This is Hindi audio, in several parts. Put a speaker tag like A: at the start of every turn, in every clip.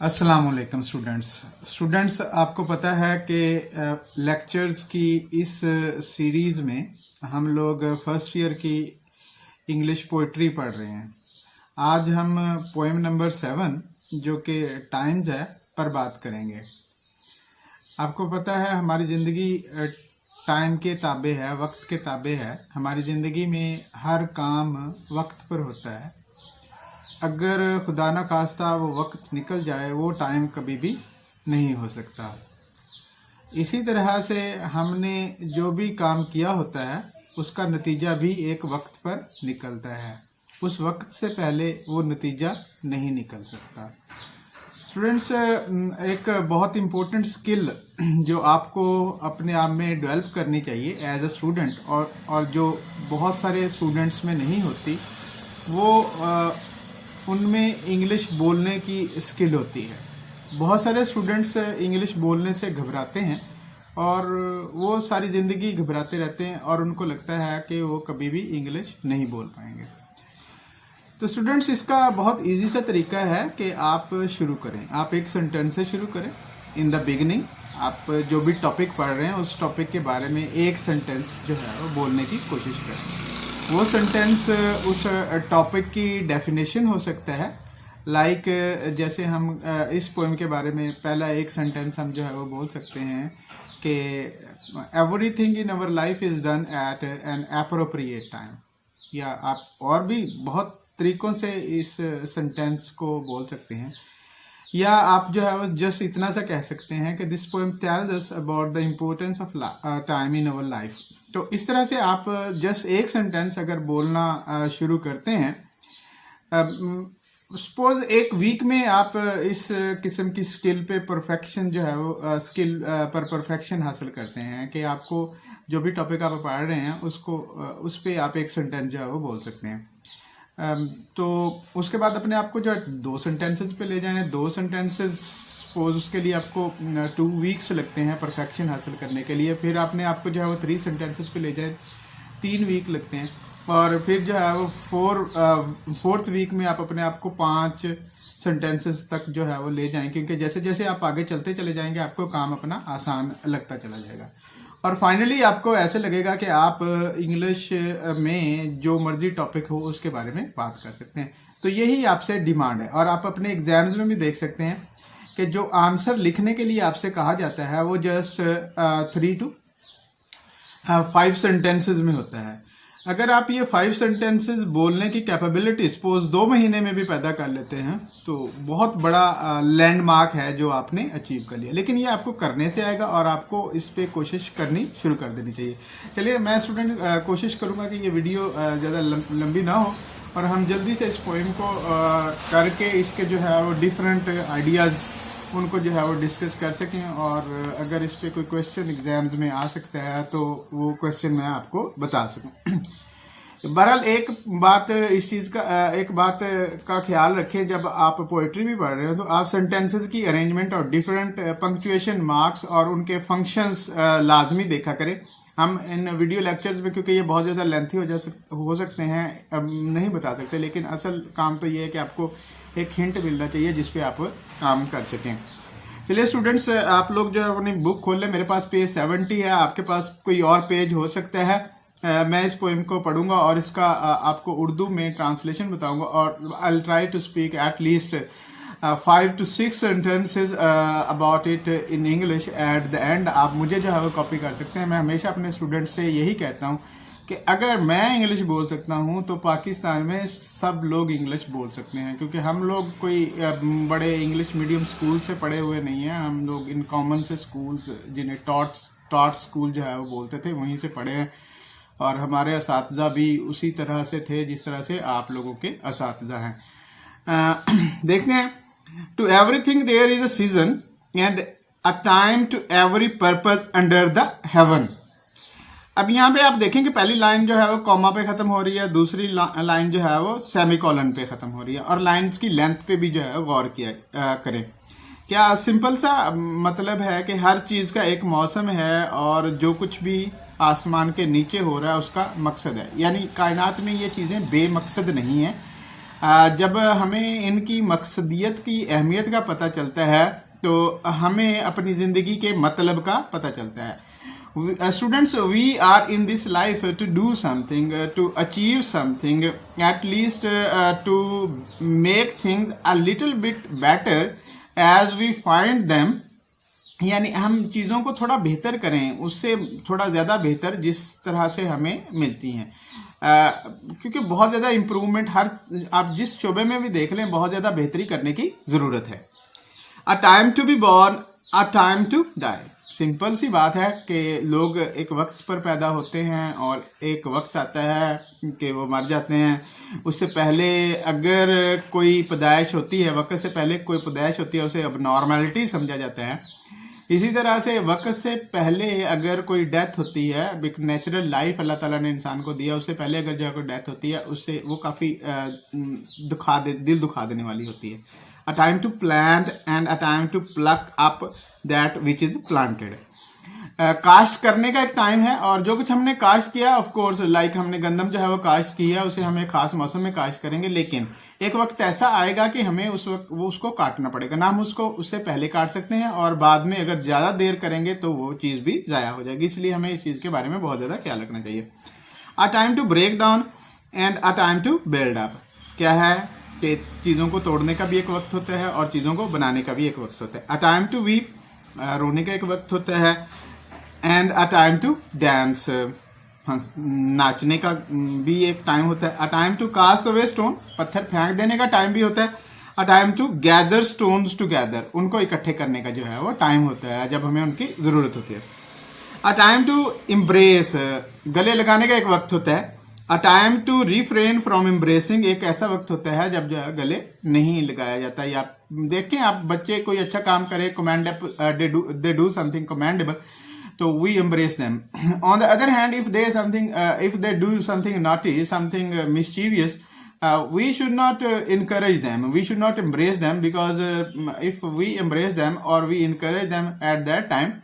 A: अस्सलाम वालेकुम स्टूडेंट्स, आपको पता है कि लेक्चर्स की इस सीरीज़ में हम लोग फर्स्ट ईयर की इंग्लिश पोइट्री पढ़ रहे हैं। आज हम पोएम नंबर 7 जो कि टाइम्स है पर बात करेंगे। आपको पता है हमारी ज़िंदगी टाइम के ताबे है, वक्त के ताबे है। हमारी ज़िंदगी में हर काम वक्त पर होता है। अगर खुदा ना खास्ता वो वक्त निकल जाए, वो टाइम कभी भी नहीं हो सकता। इसी तरह से हमने जो भी काम किया होता है उसका नतीजा भी एक वक्त पर निकलता है। उस वक्त से पहले वो नतीजा नहीं निकल सकता। स्टूडेंट्स, एक बहुत इम्पोर्टेंट स्किल जो आपको अपने आप में डेवलप करनी चाहिए एज अ स्टूडेंट, और जो बहुत सारे स्टूडेंट्स में नहीं होती, वो उनमें इंग्लिश बोलने की स्किल होती है। बहुत सारे स्टूडेंट्स इंग्लिश बोलने से घबराते हैं और वो सारी ज़िंदगी घबराते रहते हैं और उनको लगता है कि वो कभी भी इंग्लिश नहीं बोल पाएंगे। तो स्टूडेंट्स, इसका बहुत इजी सा तरीका है कि आप शुरू करें। आप एक सेंटेंस से शुरू करें। इन द बिगनिंग आप जो भी टॉपिक पढ़ रहे हैं उस टॉपिक के बारे में एक सेंटेंस जो है वो बोलने की कोशिश करें। वो सेंटेंस उस टॉपिक की डेफिनेशन हो सकता है। लाइक जैसे हम इस पोएम के बारे में पहला एक सेंटेंस हम जो है वो बोल सकते हैं कि everything in our life is done at an appropriate time. या आप और भी बहुत तरीकों से इस सेंटेंस को बोल सकते हैं। या आप जो है वो जस्ट इतना सा कह सकते हैं कि this poem tells us about the importance of time in our life. तो इस तरह से आप जस्ट एक सेंटेंस अगर बोलना शुरू करते हैं, सपोज एक वीक में आप इस किस्म की स्किल पे परफेक्शन जो है वो स्किल पर परफेक्शन हासिल करते हैं कि आपको जो भी टॉपिक आप पढ़ रहे हैं उसको उस पे आप एक सेंटेंस जो है वो बोल सकते हैं। तो उसके बाद अपने आप को जो 2 सेंटेंसेस पे ले जाएं। 2 सेंटेंसेस सपोज उसके लिए आपको 2 वीक्स लगते हैं परफेक्शन हासिल करने के लिए। फिर आपने आपको जो है वो 3 सेंटेंसेस पे ले जाए, 3 वीक लगते हैं। और फिर जो है वो 4th वीक में आप अपने आप को 5 सेंटेंसेस तक जो है वो ले जाएं, क्योंकि जैसे जैसे आप आगे चलते चले जाएंगे आपको काम अपना आसान लगता चला जाएगा। और फाइनली आपको ऐसे लगेगा कि आप इंग्लिश में जो मर्जी टॉपिक हो उसके बारे में बात कर सकते हैं। तो यही आपसे डिमांड है। और आप अपने एग्जाम्स में भी देख सकते हैं कि जो आंसर लिखने के लिए आपसे कहा जाता है वो जस्ट 3 to 5 सेंटेंसेस में होता है। अगर आप ये 5 सेंटेंसेस बोलने की कैपेबिलिटी सपोज 2 महीने में भी पैदा कर लेते हैं तो बहुत बड़ा लैंडमार्क है जो आपने अचीव कर लिया। लेकिन ये आपको करने से आएगा और आपको इस पे कोशिश करनी शुरू कर देनी चाहिए। चलिए, मैं स्टूडेंट कोशिश करूंगा कि ये वीडियो ज़्यादा लंबी ना हो और हम जल्दी से इस पोएम को करके इसके जो है वो डिफरेंट आइडियाज़ उनको जो है वो डिस्कस कर सकें। और अगर इस पे कोई क्वेश्चन एग्जाम्स में आ सकता है तो वो क्वेश्चन मैं आपको बता सकूं। बहरहाल एक बात इस चीज़ का एक बात का ख्याल रखें, जब आप पोइट्री भी पढ़ रहे हो तो आप सेंटेंसेस की अरेंजमेंट और डिफरेंट पंक्चुएशन मार्क्स और उनके फंक्शंस लाजमी देखा करें। हम इन वीडियो लेक्चर्स में, क्योंकि ये बहुत ज़्यादा लेंथी हो सकते हैं, अब नहीं बता सकते। लेकिन असल काम तो ये है कि आपको एक हिंट मिलना चाहिए जिस पे आप काम कर सकें। चलिए स्टूडेंट्स, आप लोग जो अपनी बुक खोल लें। मेरे पास पेज 70 है, आपके पास कोई और पेज हो सकता है। मैं इस पोएम को पढ़ूंगा और इसका आपको उर्दू में ट्रांसलेशन बताऊंगा और I will try to speak at least 5 to 6 sentences about it in English at the end। आप मुझे जो है वो कॉपी कर सकते हैं। मैं हमेशा अपने स्टूडेंट्स से यही कहता हूँ कि अगर मैं इंग्लिश बोल सकता हूँ तो पाकिस्तान में सब लोग इंग्लिश बोल सकते हैं, क्योंकि हम लोग कोई बड़े इंग्लिश मीडियम स्कूल से पढ़े हुए नहीं हैं। हम लोग इन कॉमन से स्कूल्स, जिन्हें टॉट स्कूल जो है वो बोलते थे, वहीं से पढ़े हैं। और हमारे असातिज़ा भी उसी तरह से थे जिस तरह से आप लोगों के असातिज़ा हैं। देखते हैं, to everything there is a season and a time to every purpose under the heaven. अब यहाँ पे आप देखें कि पहली लाइन जो है वो कॉमा पे खत्म हो रही है, दूसरी लाइन जो है वो सेमीकोलन पे खत्म हो रही है, और लाइंस की लेंथ पे भी जो है गौर किया करें। क्या सिंपल सा मतलब है कि हर चीज़ का एक मौसम है और जो कुछ भी आसमान के नीचे हो रहा है उसका मकसद है। यानी कायनात में ये चीज़ें बेमकसद नहीं है। जब हमें इनकी मकसदियत की अहमियत का पता चलता है तो हमें अपनी ज़िंदगी के मतलब का पता चलता है. Students, we are in this life to do something, to achieve something, at least to make things a little bit better as we find them. यानी हम चीज़ों को थोड़ा बेहतर करें, उससे थोड़ा ज़्यादा बेहतर जिस तरह से हमें मिलती हैं. क्योंकि बहुत ज़्यादा इम्प्रूवमेंट आप जिस शोबे में भी देख लें, बहुत ज़्यादा बेहतरी करने की ज़रूरत है. A time to be born, a time to die. Simple सी बात है कि लोग एक वक्त पर पैदा होते हैं और एक वक्त आता है कि वो मर जाते हैं. उससे पहले अगर कोई पैदाइश होती है, वक्त से पहले कोई पैदाइश होती है, उसे अब नॉर्मलिटी समझा जाता है. इसी तरह से वक्त से पहले अगर कोई डेथ होती है, एक नेचुरल लाइफ अल्लाह ताला ने इंसान को दिया, उससे पहले अगर जो कोई डेथ होती है, उससे वो काफ़ी दिल दुखा देने वाली होती है. A time to plant and a time to pluck up that which is planted. काश्त करने का एक टाइम है और जो कुछ हमने काश्त किया, ऑफ कोर्स लाइक हमने गंदम जो है वो काश्त की है, उसे हमें खास मौसम में काश्त करेंगे. लेकिन एक वक्त ऐसा आएगा कि हमें उस वक्त वो उसको काटना पड़ेगा. ना हम उसको उससे पहले काट सकते हैं और बाद में अगर ज़्यादा देर करेंगे तो वो चीज़ भी ज़ाया हो जाएगी. इसलिए हमें इस चीज़ के बारे में बहुत ज़्यादा ख्याल रखना चाहिए. A time to break down and a time to build up. क्या है कि चीज़ों को तोड़ने का भी एक वक्त होता है और चीज़ों को बनाने का भी एक वक्त होता है. अ टाइम टू वीप, रोने का एक वक्त होता है. And a time to dance, नाचने का भी एक टाइम होता है. A time to cast away stone, पत्थर फेंक देने का टाइम भी होता है. A time to gather stones together, उनको इकट्ठे करने का जो है वो टाइम होता है जब हमें उनकी ज़रूरत होती है. अ टाइम टू एम्ब्रेस, गले लगाने का एक वक्त होता है. A time to refrain from embracing, एक ऐसा वक्त होता है जब जो है गले नहीं लगाया जाता. या देखें आप बच्चे कोई अच्छा काम करे, दे डू समथिंग कमेंडेबल, तो we embrace them. On the other hand if they do something naughty, something mischievous, we should not encourage them, we should not embrace them, because if we embrace them or we encourage them at that time,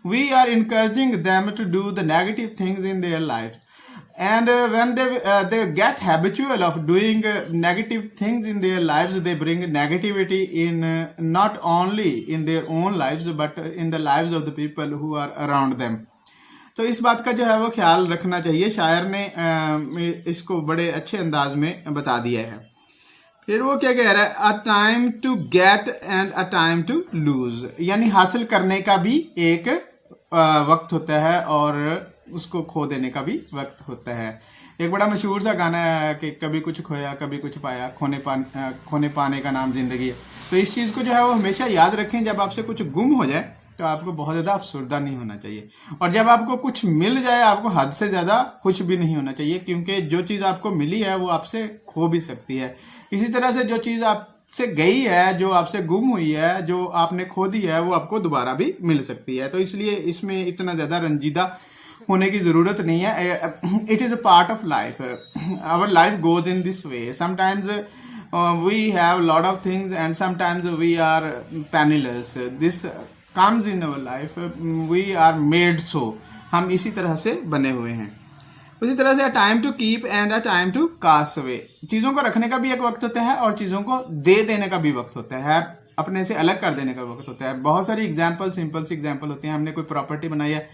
A: we are encouraging them to do the negative things in their lives. And when they get habitual of doing negative things in their lives, they bring negativity in not only in their own lives but in the lives of the people who are around them. तो इस बात का जो है वो ख्याल रखना चाहिए. शायर ने इसको बड़े अच्छे अंदाज में बता दिया है. फिर वो क्या कह रहा है, a time to get and a time to lose, यानी हासिल करने का भी एक वक्त होता है और उसको खो देने का भी वक्त होता है. एक बड़ा मशहूर सा गाना है कि कभी कुछ खोया कभी कुछ पाया, खोने पाने का नाम जिंदगी है. तो इस चीज़ को जो है वो हमेशा याद रखें. जब आपसे कुछ गुम हो जाए तो आपको बहुत ज़्यादा अफसरदा नहीं होना चाहिए, और जब आपको कुछ मिल जाए आपको हद से ज़्यादा खुश भी नहीं होना चाहिए, क्योंकि जो चीज़ आपको मिली है वो आपसे खो भी सकती है. इसी तरह से जो चीज़ आपसे गई है, जो आपसे गुम हुई है, जो आपने खो दी है, वो आपको दोबारा भी मिल सकती है. तो इसलिए इसमें इतना ज़्यादा रंजीदा होने की ज़रूरत नहीं है. It is a part of life. Our life goes in this way. Sometimes we have a lot of things and sometimes we are penniless. This comes in our life. We are made so. हम इसी तरह से बने हुए हैं. उसी तरह से time to keep and a time to cast away. चीज़ों को रखने का भी एक वक्त होता है और चीज़ों को दे देने का भी वक्त होता है, अपने से अलग कर देने का वक्त होता है. बहुत सारी एग्जाम्पल, सिंपल सी एग्जाम्पल होती हैं. हमने कोई प्रॉपर्टी बनाई है,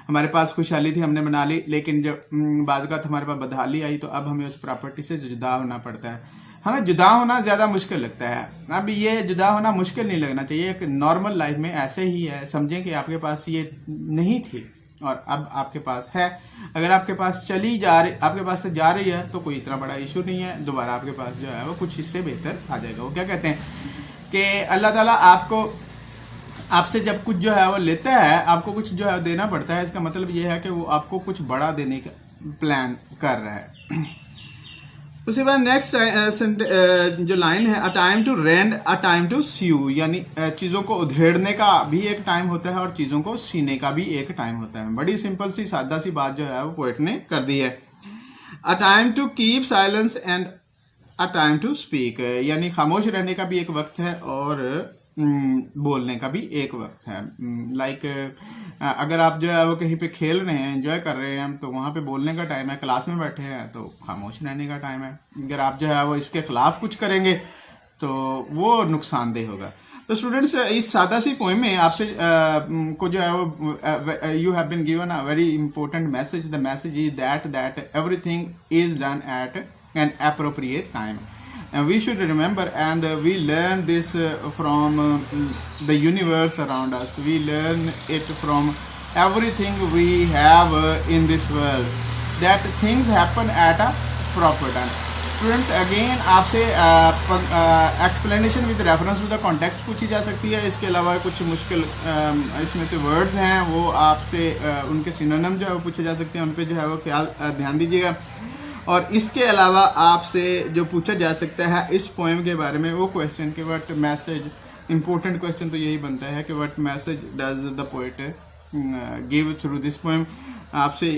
A: हमारे पास खुशहाली थी, हमने बना ली, लेकिन जब बाद का हमारे पास बदहाली आई तो अब हमें उस प्रॉपर्टी से जुदा होना पड़ता है. हमें जुदा होना ज़्यादा मुश्किल लगता है. अब ये जुदा होना मुश्किल नहीं लगना चाहिए. एक नॉर्मल लाइफ में ऐसे ही है. समझें कि आपके पास ये नहीं थी और अब आपके पास है. अगर आपके पास आपके पास से जा रही है तो कोई इतना बड़ा इशू नहीं है. दोबारा आपके पास जो है वो कुछ इससे बेहतर आ जाएगा. वो क्या कहते हैं कि अल्लाह ताला आपसे जब कुछ जो है वो लेता है, आपको कुछ जो है देना पड़ता है. इसका मतलब ये है कि वो आपको कुछ बड़ा देने का प्लान कर रहा है. उसके बाद नेक्स्ट जो लाइन है, a time to rend a time to sew, यानी चीज़ों को उधेड़ने का भी एक टाइम होता है और चीज़ों को सीने का भी एक टाइम होता है. बड़ी सिंपल सी सादा सी बात जो है वो पोएट ने कर दी है. A time to keep silence and a time to speak, यानी खामोश रहने का भी एक वक्त है और बोलने का भी एक वक्त है। लाइक अगर आप जो है वो कहीं पे खेल रहे हैं, एंजॉय कर रहे हैं, तो वहाँ पे बोलने का टाइम है। क्लास में बैठे हैं तो खामोश रहने का टाइम है। अगर आप जो है वो इसके खिलाफ कुछ करेंगे तो वो नुकसानदेह होगा। तो स्टूडेंट्स, इस सादा सी पोएम में आपसे को जो है वो you have been given a very important message. The message is that everything is done at an appropriate time, and we should remember, and we learn this from the universe around us. We learn it from everything we have in this world, that things happen at a proper time. Students, again आपसे explanation with reference to the context पूछी जा सकती है। इसके अलावा कुछ मुश्किल इसमें से वर्ड्स हैं वो आपसे उनके सिनोनिम जो है वो पूछे जा सकते हैं, उन पे जो है वो ध्यान दीजिएगा। और इसके अलावा आपसे जो पूछा जा सकता है इस पोएम के बारे में वो क्वेश्चन कि व्हाट मैसेज, इंपॉर्टेंट क्वेश्चन तो यही बनता है कि what message does the poet give through this poem, आपसे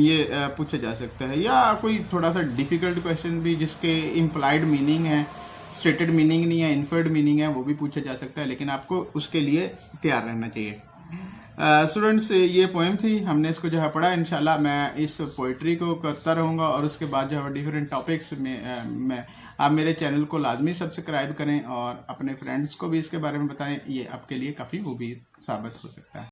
A: ये पूछा जा सकता है। या कोई थोड़ा सा डिफिकल्ट क्वेश्चन भी जिसके इम्प्लाइड मीनिंग है, स्टेटेड मीनिंग नहीं है, इन्फर्ड मीनिंग है, वो भी पूछा जा सकता है, लेकिन आपको उसके लिए तैयार रहना चाहिए। स्टूडेंट्स, ये पोएम थी, हमने इसको जो है पढ़ा। इंशाल्लाह मैं इस पोइट्री को करता रहूँगा और उसके बाद जो है डिफरेंट टॉपिक्स में आप मेरे चैनल को लाजमी सब्सक्राइब करें और अपने फ्रेंड्स को भी इसके बारे में बताएं। ये आपके लिए काफ़ी वो भी साबित हो सकता है।